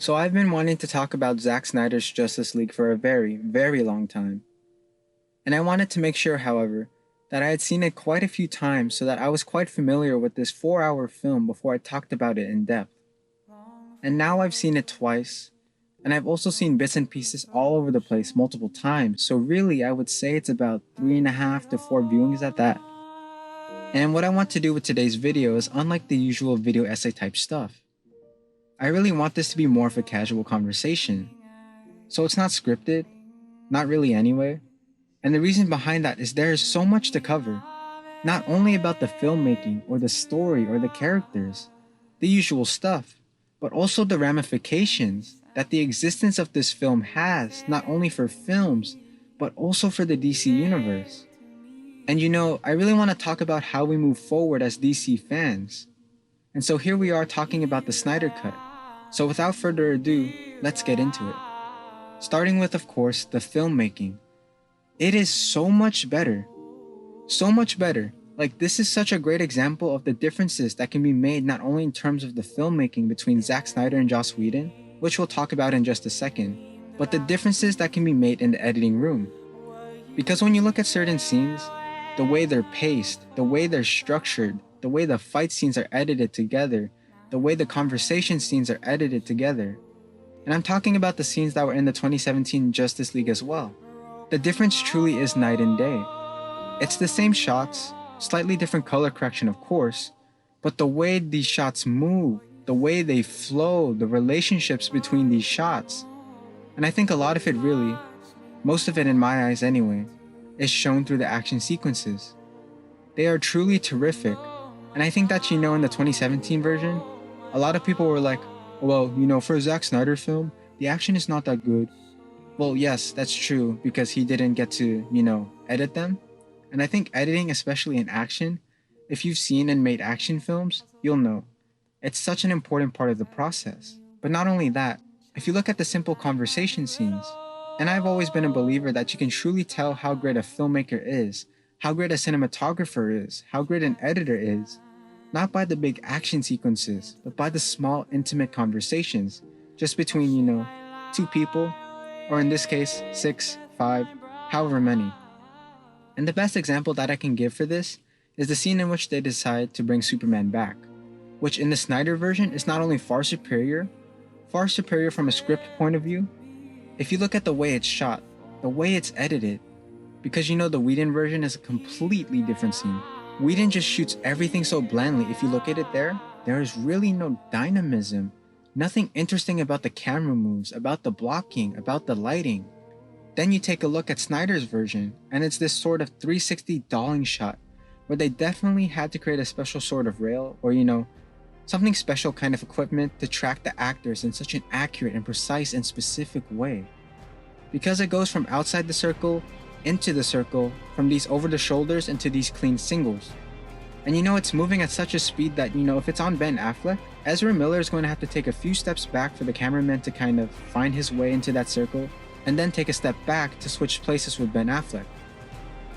So I've been wanting to talk about Zack Snyder's Justice League for a very, very long time. And I wanted to make sure, however, that I had seen it quite a few times so that I was quite familiar with this 4-hour film before I talked about it in depth. And now I've seen it twice, and I've also seen bits and pieces all over the place multiple times, so really I would say it's about 3.5 to 4 viewings at that. And what I want to do with today's video is unlike the usual video essay type stuff. I really want this to be more of a casual conversation. So it's not scripted, not really anyway. And the reason behind that is there is so much to cover. Not only about the filmmaking or the story or the characters, the usual stuff, but also the ramifications that the existence of this film has, not only for films, but also for the DC universe. And I really want to talk about how we move forward as DC fans. And so here we are talking about the Snyder Cut. So without further ado, let's get into it. Starting with, of course, the filmmaking. It is so much better. So much better. Like, this is such a great example of the differences that can be made not only in terms of the filmmaking between Zack Snyder and Joss Whedon, which we'll talk about in just a second, but the differences that can be made in the editing room. Because when you look at certain scenes, the way they're paced, the way they're structured, the way the fight scenes are edited together, the way the conversation scenes are edited together. And I'm talking about the scenes that were in the 2017 Justice League as well. The difference truly is night and day. It's the same shots, slightly different color correction of course, but the way these shots move, the way they flow, the relationships between these shots. And I think a lot of it really, most of it in my eyes anyway, is shown through the action sequences. They are truly terrific, and I think that in the 2017 version, a lot of people were like, well, for a Zack Snyder film, the action is not that good. Well, yes, that's true, because he didn't get to, edit them. And I think editing, especially in action, if you've seen and made action films, you'll know. It's such an important part of the process. But not only that, if you look at the simple conversation scenes, and I've always been a believer that you can truly tell how great a filmmaker is, how great a cinematographer is, how great an editor is, not by the big action sequences, but by the small, intimate conversations, just between, two people, or in this case, 6, 5, however many. And the best example that I can give for this is the scene in which they decide to bring Superman back, which in the Snyder version is not only far superior from a script point of view. If you look at the way it's shot, the way it's edited, because the Whedon version is a completely different scene. Whedon just shoots everything so blandly. If you look at it there is really no dynamism, nothing interesting about the camera moves, about the blocking, about the lighting. Then you take a look at Snyder's version, and it's this sort of 360 dolling shot, where they definitely had to create a special sort of rail, or something special kind of equipment to track the actors in such an accurate and precise and specific way. Because it goes from outside the circle, into the circle, from these over the shoulders into these clean singles. And it's moving at such a speed that if it's on Ben Affleck, Ezra Miller is going to have to take a few steps back for the cameraman to kind of find his way into that circle, and then take a step back to switch places with Ben Affleck.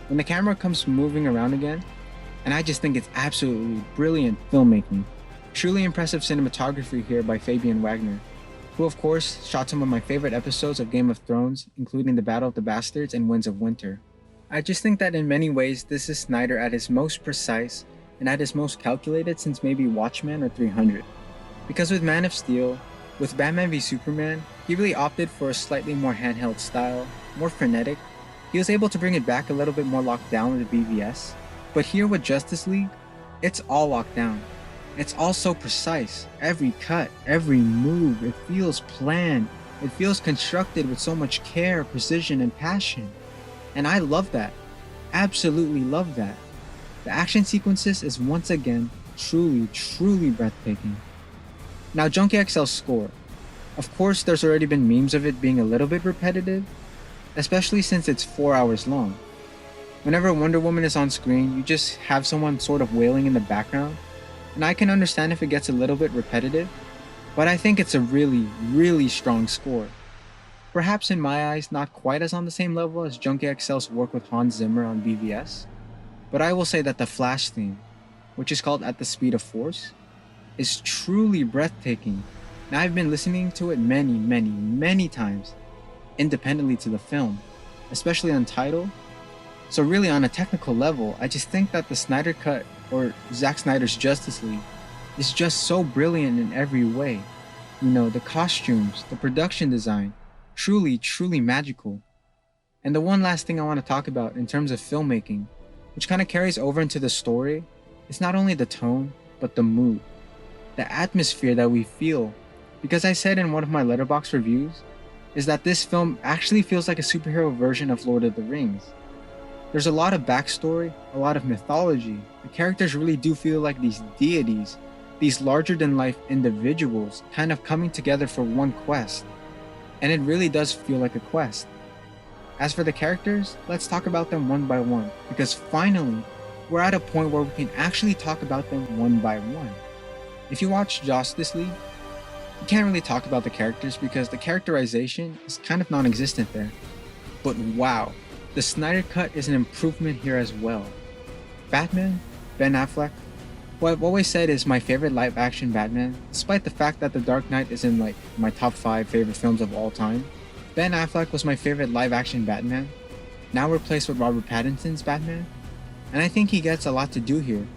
When the camera comes moving around again, and I just think it's absolutely brilliant filmmaking. Truly impressive cinematography here by Fabian Wagner, who of course shot some of my favorite episodes of Game of Thrones, including the Battle of the Bastards and Winds of Winter. I just think that in many ways this is Snyder at his most precise and at his most calculated since maybe Watchmen or 300. Because with Man of Steel, with Batman v Superman, he really opted for a slightly more handheld style, more frenetic. He was able to bring it back a little bit more locked down with the BVS. But here with Justice League, it's all locked down. It's all so precise. Every cut, every move, it feels planned. It feels constructed with so much care, precision, and passion. And I love that. Absolutely love that. The action sequences is once again truly, truly breathtaking. Now, Junkie XL's score. Of course, there's already been memes of it being a little bit repetitive, especially since it's 4 hours long. Whenever Wonder Woman is on screen, you just have someone sort of wailing in the background, and I can understand if it gets a little bit repetitive, but I think it's a really, really strong score. Perhaps in my eyes, not quite as on the same level as Junkie XL's work with Hans Zimmer on BVS, but I will say that the Flash theme, which is called At the Speed of Force, is truly breathtaking. Now I've been listening to it many times, independently to the film, especially on title. So really on a technical level, I just think that the Snyder Cut, or Zack Snyder's Justice League, is just so brilliant in every way. The costumes, the production design, truly magical. And the one last thing I want to talk about in terms of filmmaking, which kind of carries over into the story, is not only the tone, but the mood, the atmosphere that we feel. Because I said in one of my Letterboxd reviews, is that this film actually feels like a superhero version of Lord of the Rings. There's a lot of backstory, a lot of mythology. The characters really do feel like these deities, these larger than life individuals kind of coming together for one quest. And it really does feel like a quest. As for the characters, let's talk about them one by one, because finally, we're at a point where we can actually talk about them one by one. If you watch Justice League, you can't really talk about the characters because the characterization is kind of non-existent there. But wow, the Snyder Cut is an improvement here as well. Batman, Ben Affleck, what I've always said is my favorite live-action Batman, despite the fact that The Dark Knight is in my top 5 favorite films of all time. Ben Affleck was my favorite live-action Batman, now replaced with Robert Pattinson's Batman, and I think he gets a lot to do here.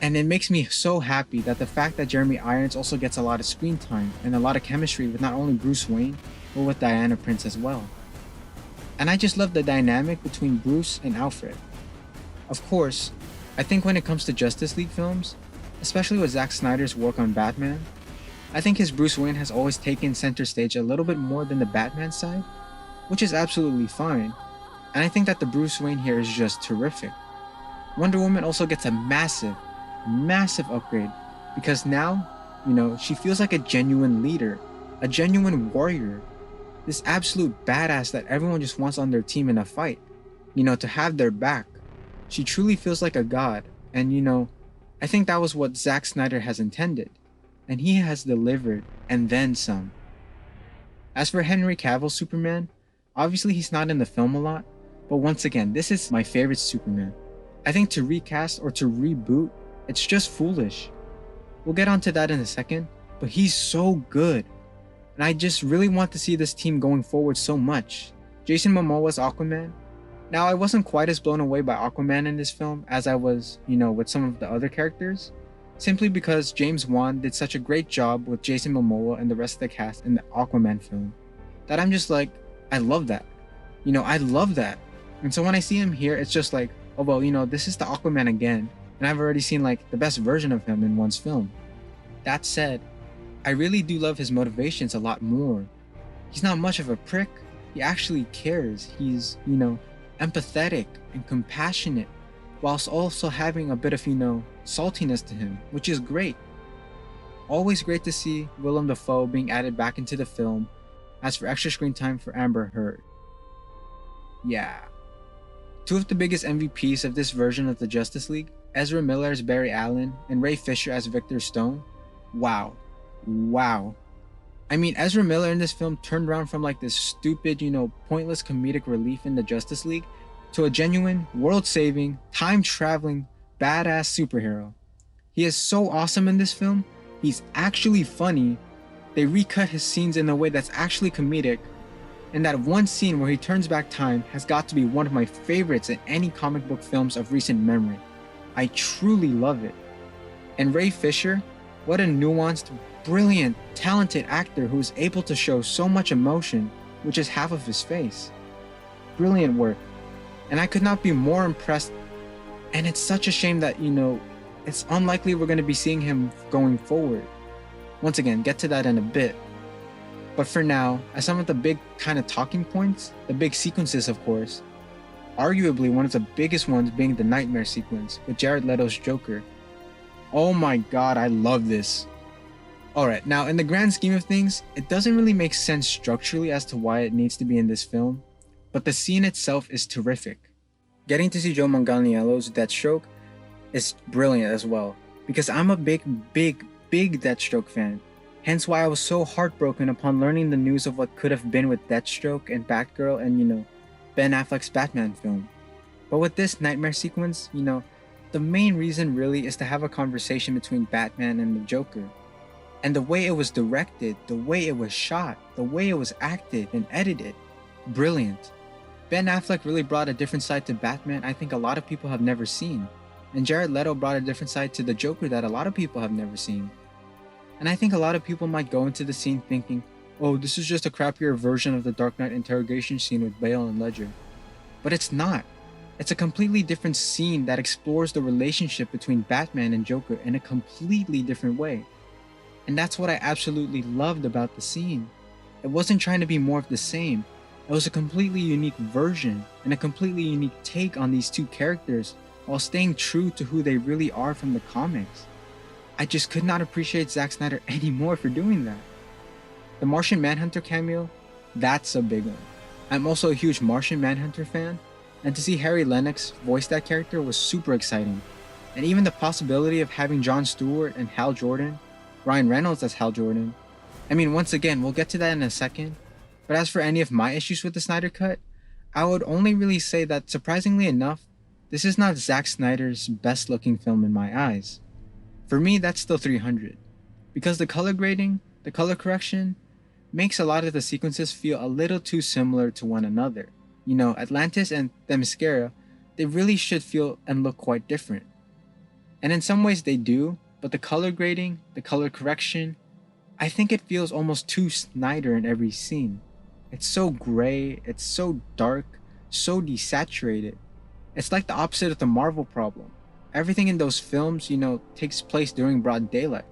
And it makes me so happy that the fact that Jeremy Irons also gets a lot of screen time and a lot of chemistry with not only Bruce Wayne, but with Diana Prince as well. And I just love the dynamic between Bruce and Alfred. Of course, I think when it comes to Justice League films, especially with Zack Snyder's work on Batman, I think his Bruce Wayne has always taken center stage a little bit more than the Batman side, which is absolutely fine. And I think that the Bruce Wayne here is just terrific. Wonder Woman also gets a massive upgrade because now, she feels like a genuine leader, a genuine warrior, this absolute badass that everyone just wants on their team in a fight, to have their back. She truly feels like a god, and I think that was what Zack Snyder has intended, and he has delivered, and then some. As for Henry Cavill's Superman, obviously he's not in the film a lot, but once again, this is my favorite Superman. I think to recast or to reboot, it's just foolish. We'll get onto that in a second, but he's so good. And I just really want to see this team going forward so much. Jason Momoa's Aquaman. Now, I wasn't quite as blown away by Aquaman in this film as I was, with some of the other characters, simply because James Wan did such a great job with Jason Momoa and the rest of the cast in the Aquaman film, that I'm just like, I love that. I love that. And so when I see him here, it's just like, oh well, this is the Aquaman again, and I've already seen the best version of him in one's film. That said, I really do love his motivations a lot more. He's not much of a prick. He actually cares. He's, empathetic and compassionate, whilst also having a bit of, saltiness to him, which is great. Always great to see Willem Dafoe being added back into the film. As for extra screen time for Amber Heard, yeah. Two of the biggest MVPs of this version of the Justice League, Ezra Miller as Barry Allen and Ray Fisher as Victor Stone. Wow. I mean, Ezra Miller in this film turned around from this stupid, pointless comedic relief in the Justice League to a genuine, world-saving, time-traveling, badass superhero. He is so awesome in this film. He's actually funny. They recut his scenes in a way that's actually comedic. And that one scene where he turns back time has got to be one of my favorites in any comic book films of recent memory. I truly love it. And Ray Fisher, what a nuanced, brilliant, talented actor who is able to show so much emotion, which is half of his face. Brilliant work. And I could not be more impressed. And it's such a shame that, it's unlikely we're going to be seeing him going forward. Once again, get to that in a bit. But for now, as some of the big kind of talking points, the big sequences of course, arguably one of the biggest ones being the nightmare sequence with Jared Leto's Joker. Oh my god, I love this. Alright, now in the grand scheme of things, it doesn't really make sense structurally as to why it needs to be in this film, but the scene itself is terrific. Getting to see Joe Manganiello's Deathstroke is brilliant as well, because I'm a big Deathstroke fan. Hence why I was so heartbroken upon learning the news of what could have been with Deathstroke and Batgirl and, Ben Affleck's Batman film. But with this nightmare sequence, the main reason really is to have a conversation between Batman and the Joker. And the way it was directed, the way it was shot, the way it was acted and edited, brilliant. Ben Affleck really brought a different side to Batman I think a lot of people have never seen. And Jared Leto brought a different side to the Joker that a lot of people have never seen. And I think a lot of people might go into the scene thinking, oh, this is just a crappier version of the Dark Knight interrogation scene with Bale and Ledger. But it's not. It's a completely different scene that explores the relationship between Batman and Joker in a completely different way. And that's what I absolutely loved about the scene. It wasn't trying to be more of the same. It was a completely unique version and a completely unique take on these two characters while staying true to who they really are from the comics. I just could not appreciate Zack Snyder anymore for doing that. The Martian Manhunter cameo, that's a big one. I'm also a huge Martian Manhunter fan, and to see Harry Lennox voice that character was super exciting. And even the possibility of having Jon Stewart and Hal Jordan, Ryan Reynolds as Hal Jordan. I mean, once again, we'll get to that in a second, but as for any of my issues with the Snyder Cut, I would only really say that surprisingly enough, this is not Zack Snyder's best looking film in my eyes. For me, that's still 300. Because the color grading, the color correction, makes a lot of the sequences feel a little too similar to one another. You know, Atlantis and Themyscira, they really should feel and look quite different. And in some ways they do, but the color grading, the color correction, I think it feels almost too Snyder in every scene. It's so gray, it's so dark, so desaturated. It's like the opposite of the Marvel problem. Everything in those films, takes place during broad daylight.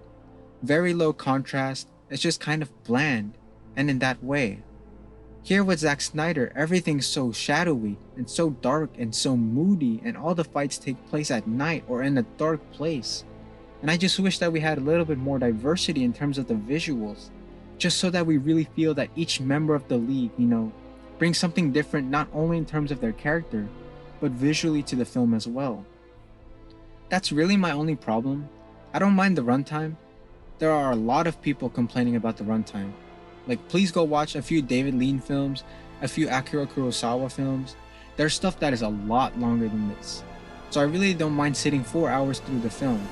Very low contrast, it's just kind of bland, and in that way. Here with Zack Snyder, everything's so shadowy, and so dark, and so moody, and all the fights take place at night or in a dark place. And I just wish that we had a little bit more diversity in terms of the visuals, just so that we really feel that each member of the league, brings something different not only in terms of their character, but visually to the film as well. That's really my only problem. I don't mind the runtime. There are a lot of people complaining about the runtime. Like, please go watch a few David Lean films, a few Akira Kurosawa films. There's stuff that is a lot longer than this. So I really don't mind sitting 4 hours through the film.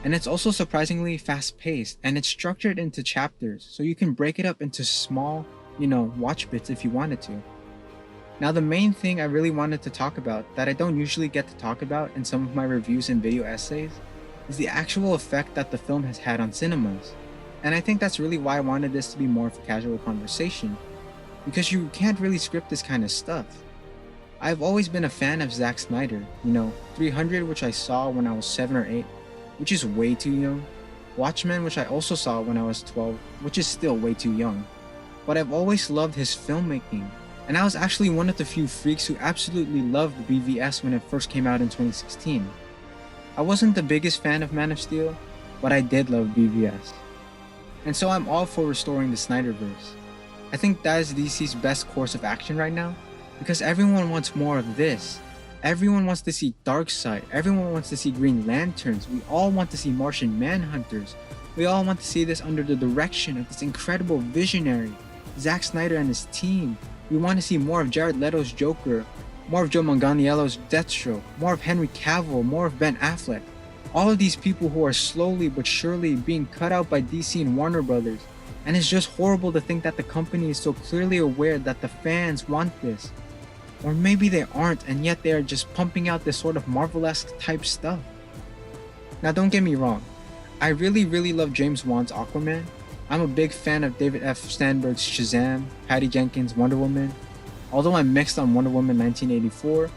And it's also surprisingly fast-paced, and it's structured into chapters, so you can break it up into small, watch bits if you wanted to. Now, the main thing I really wanted to talk about that I don't usually get to talk about in some of my reviews and video essays is the actual effect that the film has had on cinemas. And I think that's really why I wanted this to be more of a casual conversation, because you can't really script this kind of stuff. I've always been a fan of Zack Snyder, 300, which I saw when I was 7 or 8, which is way too young. Watchmen, which I also saw when I was 12, which is still way too young. But I've always loved his filmmaking, and I was actually one of the few freaks who absolutely loved BVS when it first came out in 2016. I wasn't the biggest fan of Man of Steel, but I did love BVS. And so I'm all for restoring the Snyderverse. I think that is DC's best course of action right now, because everyone wants more of this. Everyone wants to see Darkseid, everyone wants to see Green Lanterns, we all want to see Martian Manhunters, we all want to see this under the direction of this incredible visionary, Zack Snyder and his team. We want to see more of Jared Leto's Joker, more of Joe Manganiello's Deathstroke, more of Henry Cavill, more of Ben Affleck. All of these people who are slowly but surely being cut out by DC and Warner Brothers. And it's just horrible to think that the company is so clearly aware that the fans want this. Or maybe they aren't, and yet they are just pumping out this sort of Marvel-esque type stuff. Now, don't get me wrong. I really love James Wan's Aquaman. I'm a big fan of David F. Steinberg's Shazam, Patty Jenkins' Wonder Woman. Although I'm mixed on Wonder Woman 1984,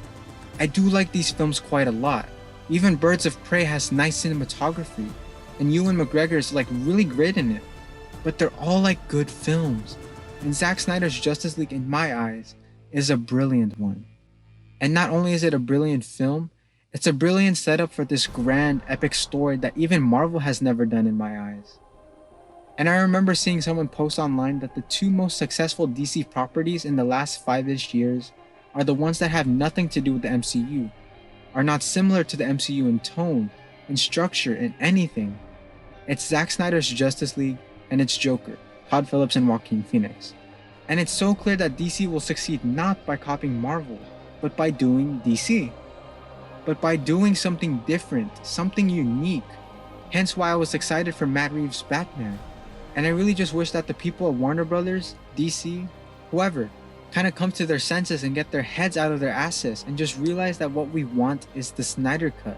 I do like these films quite a lot. Even Birds of Prey has nice cinematography, and Ewan McGregor is really great in it. But they're all good films, and Zack Snyder's Justice League, in my eyes, is a brilliant one. And not only is it a brilliant film, it's a brilliant setup for this grand, epic story that even Marvel has never done in my eyes. And I remember seeing someone post online that the two most successful DC properties in the last 5-ish years are the ones that have nothing to do with the MCU, are not similar to the MCU in tone, in structure, in anything. It's Zack Snyder's Justice League and its Joker, Todd Phillips and Joaquin Phoenix. And it's so clear that DC will succeed not by copying Marvel, but by doing DC. But by doing something different, something unique. Hence why I was excited for Matt Reeves' Batman. And I really just wish that the people at Warner Brothers, DC, whoever, kind of come to their senses and get their heads out of their asses and just realize that what we want is the Snyder Cut.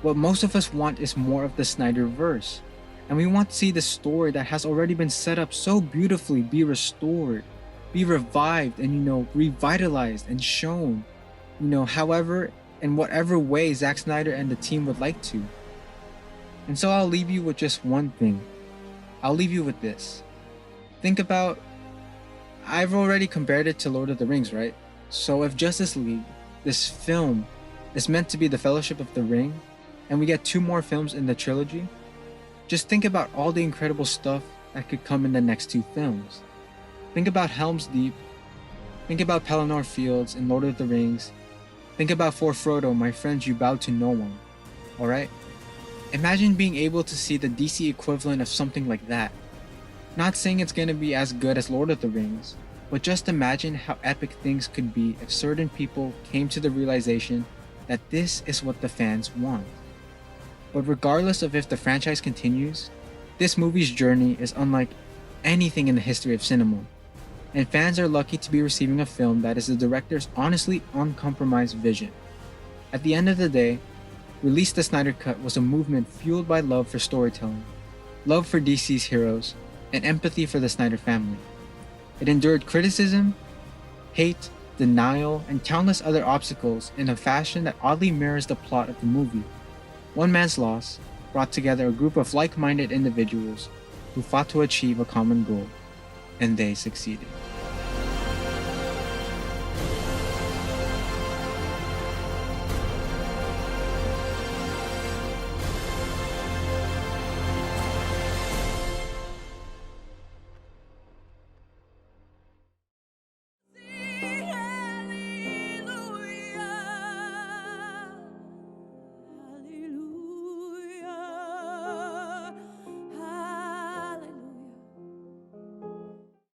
What most of us want is more of the Snyderverse. And we want to see the story that has already been set up so beautifully be restored, be revived, and revitalized and shown, however, in whatever way Zack Snyder and the team would like to. And so I'll leave you with just one thing. I'll leave you with this. Think about, I've already compared it to Lord of the Rings, right? So if Justice League, this film, is meant to be the Fellowship of the Ring, and we get 2 more films in the trilogy, just think about all the incredible stuff that could come in the next 2 films. Think about Helm's Deep. Think about Pelennor Fields in Lord of the Rings. Think about For Frodo, my friends, you bowed to no one. Alright? Imagine being able to see the DC equivalent of something like that. Not saying it's gonna be as good as Lord of the Rings, but just imagine how epic things could be if certain people came to the realization that this is what the fans want. But regardless of if the franchise continues, this movie's journey is unlike anything in the history of cinema, and fans are lucky to be receiving a film that is the director's honestly uncompromised vision. At the end of the day, Release the Snyder Cut was a movement fueled by love for storytelling, love for DC's heroes, and empathy for the Snyder family. It endured criticism, hate, denial, and countless other obstacles in a fashion that oddly mirrors the plot of the movie. One man's loss brought together a group of like-minded individuals who fought to achieve a common goal, and they succeeded.